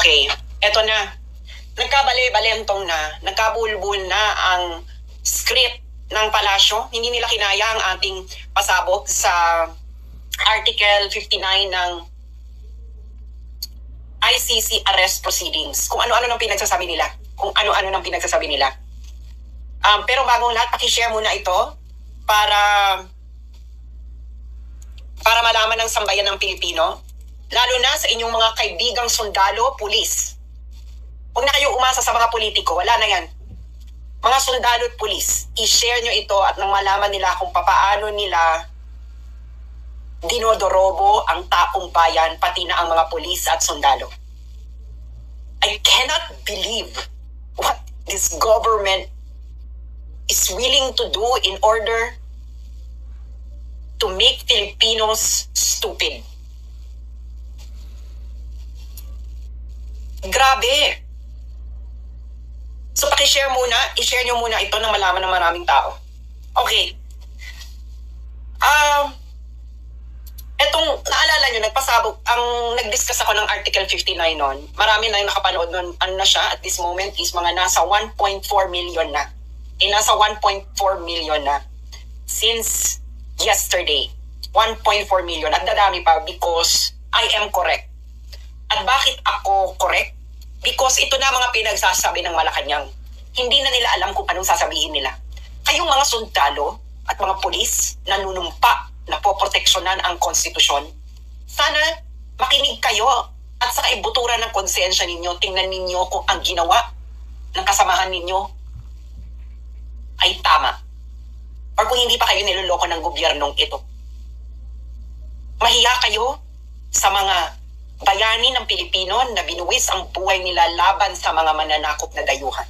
Okay, eto na. Nagkabali-balentong na, nagkabulbul na ang script ng palasyo. Hindi nila kinaya ang ating pasabog sa Article 59 ng ICC arrest proceedings. Kung ano-ano nang pinagsasabi nila. Pero bagong lahat, pakishare muna ito para malaman ng sambayan ng Pilipino, lalo na sa inyong mga kaibigang sundalo, pulis. Huwag na kayo umasa sa mga politiko, wala na yan. Mga sundalo at pulis, i-share nyo ito at nang malaman nila kung papaano nila dinodorobo ang taong bayan, pati na ang mga pulis at sundalo. I cannot believe what this government is willing to do in order to make Filipinos stupid. Grabe. So i-share nyo muna ito nang malaman ng maraming tao. Okay. Etong, naalala nyo, nag-discuss ako ng Article 59 noon. Marami na yung nakapanood noon. Ano na siya, at this moment is mga nasa 1.4 million na. Nasa 1.4 million na. Since yesterday. 1.4 million. At dadami pa because I am correct. At bakit ako correct? Because ito na mga pinagsasabi ng Malacanang. Hindi na nila alam kung anong sasabihin nila. Kayong mga sundalo at mga pulis na nanunumpa na poproteksyonan ang konstitusyon, sana makinig kayo at saka ibuturan ng konsensya ninyo. Tingnan ninyo kung ang ginawa ng kasamahan ninyo ay tama. Or kung hindi pa kayo niloloko ng gobyernong ito. Mahiya kayo sa mga bayani ng Pilipino na binuwis ang buhay nila laban sa mga mananakop na dayuhan.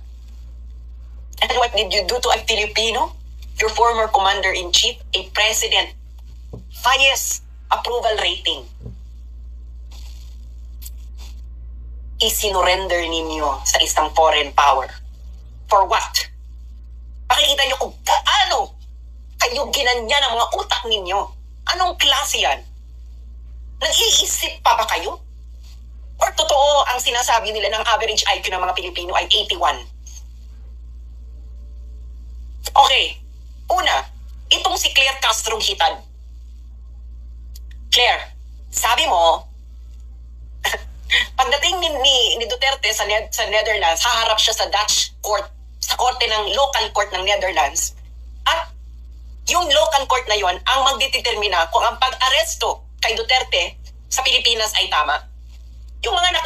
And what did you do to a Filipino? Your former commander-in-chief, a president, highest approval rating. Isinurrender ninyo sa isang foreign power. For what? Pakikita nyo kung gaano kayo ginanya ng mga utak ninyo. Anong klase yan? Nag-iisip pa ba kayo? Or totoo ang sinasabi nila ng average IQ ng mga Pilipino ay 81? Okay. Una, itong si Claire Castro Hitad. Claire, sabi mo, pagdating ni Duterte sa Netherlands, haharap siya sa Dutch court, sa korte ng local court ng Netherlands. At yung local court na yon ang magdetermina kung ang pag-aresto kay Duterte sa Pilipinas ay tama. Yung mga